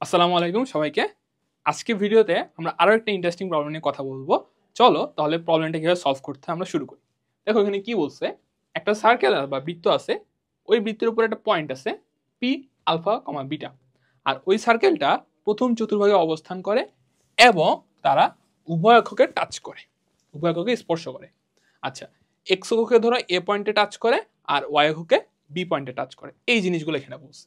আসসালামু আলাইকুম সবাইকে। আজকে ভিডিওতে আমরা আরো একটা ইন্টারেস্টিং প্রবলেম নিয়ে কথা বলবো। চলো তাহলে প্রবলেমটা কিভাবে সলভ করতে হয় আমরা শুরু করি। দেখো এখানে কি বলছে, একটা সার্কেল বা বৃত্ত আছে, ওই বৃত্তের উপর একটা পয়েন্ট আছে পি আলফা কমা বিটা, আর ওই সার্কেলটা প্রথম চতুর্ভাগে অবস্থান করে এবং তারা উভয় অক্ষকে টাচ করে, উভয় অক্ষকে স্পর্শ করে। আচ্ছা, এক্স অক্ষকে ধরো এ পয়েন্টে টাচ করে আর ওয়াই অক্ষকে বি পয়েন্টে টাচ করে, এই জিনিসগুলো এখানে বলছে।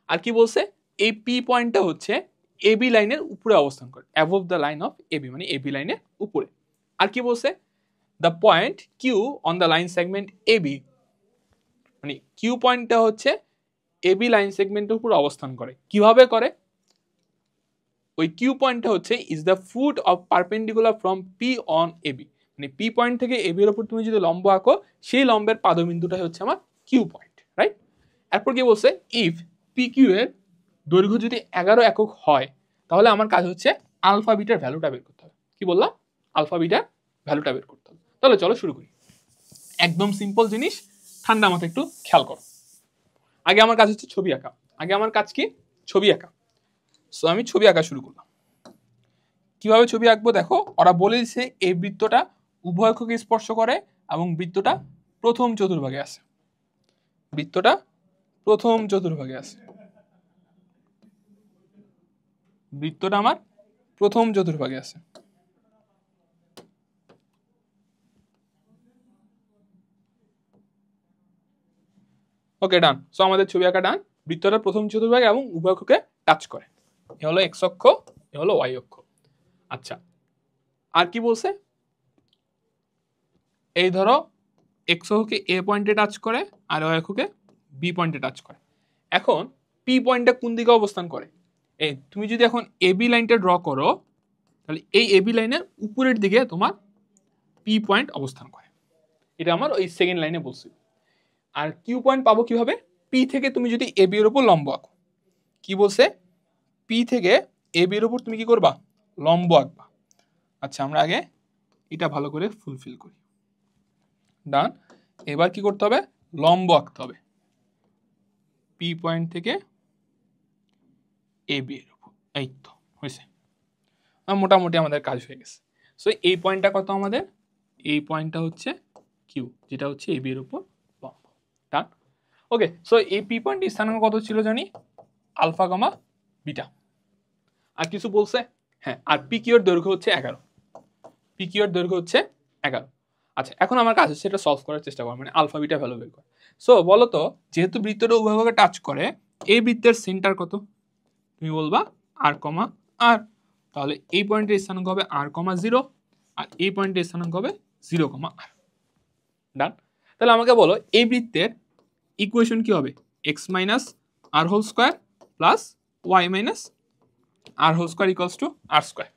আর কি বলছে, এই পি পয়েন্টটা হচ্ছে এবি লাইনের উপরে অবস্থান করে, above the line of AB, মানে এবি লাইনের উপরে। আর কি বলছে, the point Q on the line segment AB, মানে কিউ পয়েন্টটা হচ্ছে এবি লাইন সেগমেন্টের উপর অবস্থান করে। কিভাবে করে, ওই কিউ পয়েন্টটা হচ্ছে is the foot of perpendicular from P on AB, মানে পি পয়েন্ট থেকে এবি এর উপর তুমি যদি লম্ব আঁকো, সেই লম্বের পাদবিন্দুটা হচ্ছে আমার কিউ পয়েন্ট, রাইট? এরপর কি বলছে, ইফ পি কিউ এর দৈর্ঘ্য যদি 11 একক হয়, তাহলে আমার কাজ হচ্ছে আলফা বিটার ভ্যালুটা বের করতে হবে। কি বললাম, আলফা বিটার ভ্যালুটা বের করতে হবে। তাহলে চলো শুরু করি। একদম সিম্পল জিনিস, ঠান্ডা মাথায় একটু খেয়াল করো। আগে আমার কাজ হচ্ছে ছবি আঁকা। আগে আমার কাজ কি, ছবি আঁকা। সো আমি ছবি আঁকা শুরু করলাম। কিভাবে ছবি আঁকবো দেখো, ওরা বলে দিছে এই বৃত্তটা উভয় অক্ষকে স্পর্শ করে এবং বৃত্তটা প্রথম চতুর্ভাগে আছে, বৃত্তটা প্রথম চতুর্ভাগে আছে, বৃত্তটা আমার প্রথম চতুর্ভাগে আছে। ওকে, ডান। সো আমাদের ছবি আঁকা ডান। বৃত্তটা প্রথম চতুর্ভাগে এবং উভয় অক্ষকে টাচ করে। এ হলো এক্স অক্ষ, এ হলো ওয়াই অক্ষ। আচ্ছা, আর কি বলছে, এই ধরো এক্স অক্ষকে এ পয়েন্টে টাচ করে আর ওয়াই অক্ষকে বি পয়েন্টে টাচ করে। এখন পি পয়েন্টটা কোন দিকে অবস্থান করে, এই তুমি যদি এখন এবি লাইনটা ড্র করো, তাহলে এই এবি লাইনের উপরের দিকে তোমার পি পয়েন্ট অবস্থান করে। এটা আমার ওই সেকেন্ড লাইনে বলছি। আর কিউ পয়েন্ট পাবো কিভাবে, পি থেকে তুমি যদি এবি এর উপর লম্ব আঁকো। কি বলছে, পি থেকে এবি এর উপর তুমি কি করবা, লম্ব আঁকবা। আচ্ছা, আমরা আগে এটা ভালো করে ফুলফিল করি। ডান। এবার কি করতে হবে, লম্ব আঁকতে হবে পি পয়েন্ট থেকে এবি এর উপর। এই তো হয়েছে, মোটামুটি আমাদের কাজ হয়ে গেছে। সো এই পয়েন্টটা কত আমাদের, এই পয়েন্টটা হচ্ছে কিউ, যেটা হচ্ছে এবি এর উপর লম্ব। ডান। ওকে, সো এই পি পয়েন্ট স্থানাঙ্ক কত ছিল জানি, আলফা কমা বিটা। আর কিছু বলছে, হ্যাঁ, আর পি কিউ এর দৈর্ঘ্য হচ্ছে 11, পি কিউ এর দৈর্ঘ্য হচ্ছে 11। আচ্ছা, এখন আমার কাজ হচ্ছে এটা সলভ করার চেষ্টা করা, মানে আলফা বিটা ভ্যালু বের করা। সো বলো তো, যেহেতু বৃত্তটা উভয়ভাবে টাচ করে, এই বৃত্তের সেন্টার কত, তুমি বলবা আর কমা আর। তাহলে এই পয়েন্টের স্থানাঙ্ক হবে আর কমা 0, আর এই পয়েন্টের স্থানাঙ্ক হবে 0 কমা আর। ডান। তাহলে আমাকে বলো এই বৃত্তের ইকুয়েশন কি হবে, x minus r whole square plus y minus r whole square equals to r square.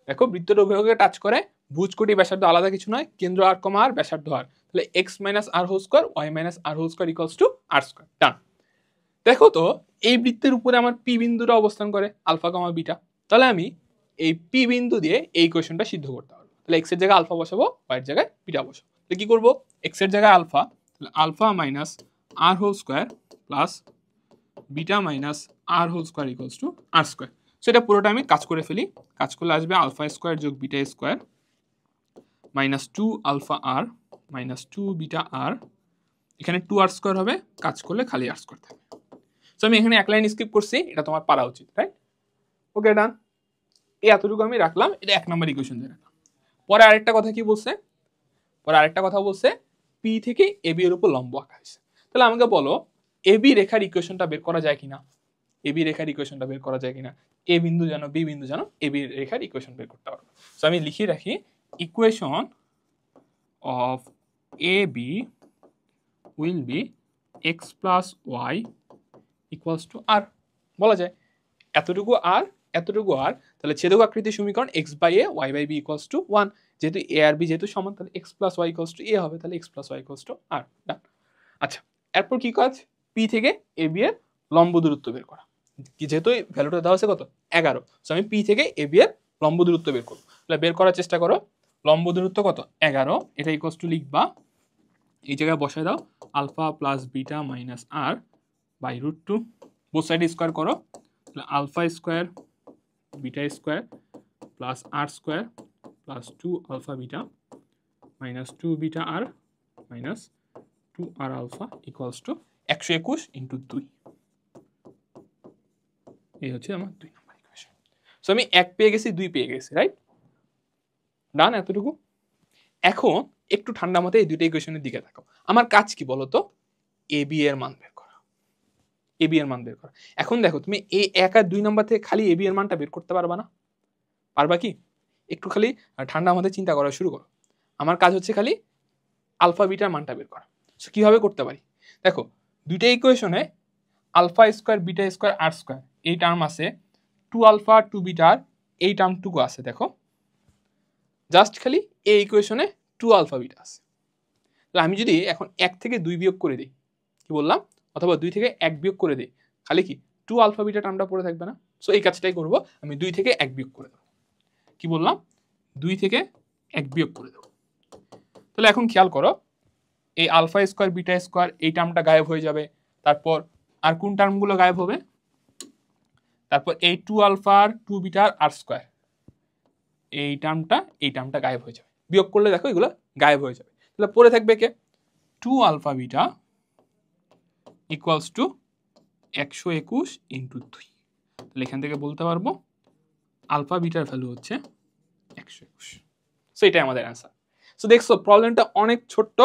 দেখো বৃত্তটা উভয়কে টাচ করে, ভুজকোটি ব্যাসার্ধ আলাদা কিছু নয়, কেন্দ্র আর কমা আর, ব্যাসার্ধ আর। তাহলে x minus r whole square y minus r whole square equals to r square. Done. দেখো তো এই বৃত্তের উপরে আমার পি বিন্দুটা অবস্থান করে আলফা কমা বিটা, তাহলে আমি এই পি বিন্দু দিয়ে এই কোয়েশনটা সিদ্ধ করতে পারবো। তাহলে এক্স এর জায়গায় আলফা বসাবো, ওয়াই এর জায়গায় বিটা বসাবো। তাহলে কি করবো, এক্স এর জায়গায় আলফা, তাহলে alpha minus r whole square plus beta minus r whole square equals to r square. So এটা পুরোটা আমি কাজ করে ফেলি। কাজ করলে আসবে আলফা স্কোয়ার যোগ beta square minus 2 alpha r minus 2 beta r, এখানে 2 আর স্কোয়ার হবে, কাজ করলে খালি আর স্কোয়ার থাকবে। সো আমি এখানে এক লাইন স্কিপ করছি, এটা তোমার পারা উচিত, রাইট? ওকে, ডান। এই এতটুকু আমি রাখলাম, এটা 1 নম্বর ইকুয়েশন দিয়ে রাখলাম। পরে আরেকটা কথা কি বলছে, পরে আরেকটা কথা বলছে, পি থেকে এবি এর উপর লম্ব আঁকা হয়েছে। তাহলে আমাকে বলো এবি রেখার ইকুয়েশনটা বের করা যায় কিনা, এবি রেখার ইকুয়েশনটা বের করা যায় কিনা। এ বিন্দু জানো, বি বিন্দু জানো, এবি রেখার ইকুয়েশন বের করতে পারবো। সো আমি লিখে রাখি, equation of a b will be x plus y equals to r. বলা যায় এতটুকু আর এতটুকু আর, তাহলে ছেদক আকৃতির সমীকরণ x by a y by b equals to 1। যেহেতু এ আর বি যেহেতু সমান, তাহলে x plus y equals to a হবে, তাহলে x plus y equals to r. Done. আচ্ছা, এরপর কি কাজ, পি থেকে এ বি এর লম্ব দূরত্ব বের করা। কি যেহেতু ভ্যালুটা দেওয়া আছে কত, 11, সো আমি পি থেকে এ বি এর লম্ব দূরত্ব বের করবো। তাহলে বের করার চেষ্টা করো, লম্ব দূরত্ব কত, 11, এটা ইকুয়ালস টু লিখবা, এই জায়গায় বসায় দাও alpha plus beta minus r by √2, both side square করো, alpha square beta square plus r square plus 2 alpha beta minus 2 beta r minus 2 r alpha equals to 121 into 2। এই হচ্ছে আমার 2 নম্বর ইকুয়েশন। সো আমি 1 পেয়ে গেছি, 2 পেয়ে গেছি, রাইট? ডান এতটুকু। এখন একটু ঠান্ডা মাথায় এই দুটো ইকুয়েশনের দিকে তাকাও। আমার কাজ কি বলো তো? এ বি এর মান বের করা। এ বি এর মান বের করা। এখন দেখো তুমি এই 1 আর 2 নাম্বার থেকে খালি এ বি এর মানটা বের করতে পারবা না? পারবা কি? একটু খালি ঠান্ডা মাথায় চিন্তা করা শুরু করো। আমার কাজ হচ্ছে খালি আলফা বিটার মানটা বের করা। সো কিভাবে করতে পারি? দেখো দুইটা ইকুয়েশনে আলফা স্কোয়ার বিটা স্কোয়ার আর স্কোয়ার এই টার্ম আছে, 2 আলফা 2 বিটার এই টার্মটুকু আছে। দেখো জাস্ট খালি এই ইকুয়েশনে 2 আলফা বিটা আছে। তাহলে আমি যদি এখন 1 থেকে 2 বিয়োগ করে দিই, কি বললাম, অথবা 2 থেকে 1 বিয়োগ করে দিই, খালি কি 2 আলফা বিটা টার্মটা পড়ে থাকবে না? সো এই কাজটাই করব, আমি 2 থেকে 1 বিয়োগ করে দেবো। কি বললাম? 2 থেকে 1 বিয়োগ করে দেবো। তাহলে এখন খেয়াল করো, এই আলফা স্কোয়ার বিটা স্কোয়ার এই টার্মটা গায়েব হয়ে যাবে। তারপর আর কোন টার্মগুলো গায়েব হবে? তারপর এই 2 আলফার 2 বিটার আর স্কোয়ার এই টার্মটা গায়েব হয়ে যাবে। বিয়োগ করলে দেখো এগুলো গায়েব হয়ে যাবে। তাহলে পড়ে থাকবে কে? 2 alpha beta equals to 121 into 2। তাহলে এখান থেকে বলতে পারবো আলফা বিটার ভ্যালু হচ্ছে 121। সো এটাই আমাদের অ্যান্সার। সো দেখছো প্রবলেমটা অনেক ছোট্ট,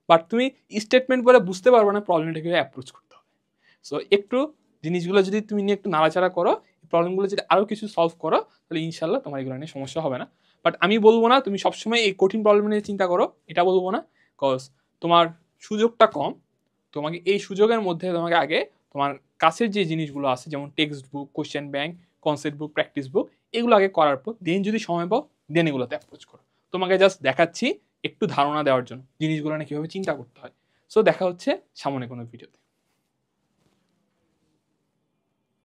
বাট তুমি স্টেটমেন্ট পরে বুঝতে পারবে না প্রবলেমটা কিভাবে অ্যাপ্রোচ করতে হবে। সো একটু জিনিসগুলো যদি তুমি নিয়ে একটু নাড়াচাড়া করো, প্রবলেমগুলো যদি আরও কিছু সলভ করো, তাহলে ইনশাল্লাহ তোমার এগুলো নিয়ে সমস্যা হবে না। বাট আমি বলবো না তুমি সবসময় এই কঠিন প্রবলেম নিয়ে চিন্তা করো, এটা বলবো না, কজ তোমার সুযোগটা কম। তোমাকে এই সুযোগের মধ্যে তোমাকে আগে তোমার কাছের যে জিনিসগুলো আছে, যেমন text book, question bank, concept বুক, প্র্যাকটিস বুক, এগুলো আগে করার পর দেন যদি সময় পাও দেন এগুলোতে অ্যাপ্রোচ করো। তোমাকে জাস্ট দেখাচ্ছি একটু ধারণা দেওয়ার জন্য জিনিসগুলো নিয়ে কীভাবে চিন্তা করতে হয়। সো দেখা হচ্ছে সামনে কোনো ভিডিওতে।